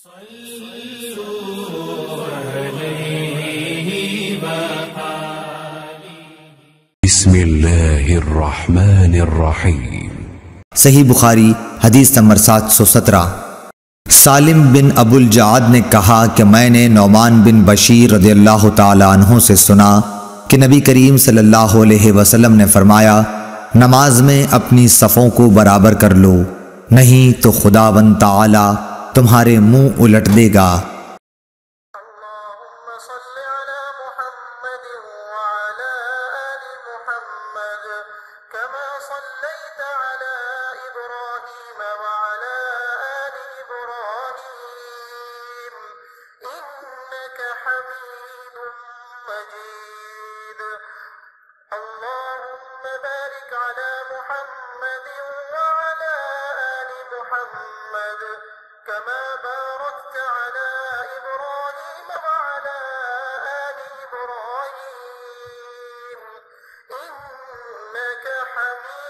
بسم اللہ الرحمن الرحیم۔ صحیح بخاری حدیث نمبر 717۔ سالم بن ابو الجعد نے کہا کہ میں نے نعمان بن بشیر رضی اللہ تعالیٰ عنہ سے سنا کہ نبی کریم صلی اللہ علیہ وسلم نے فرمایا، نماز میں اپنی صفوں کو برابر کر لو، نہیں تو خداوند تعالیٰ تمہارے منہ الٹ دے گا۔ كما باركت على إبراهيم وعلى آل إبراهيم إنك حميد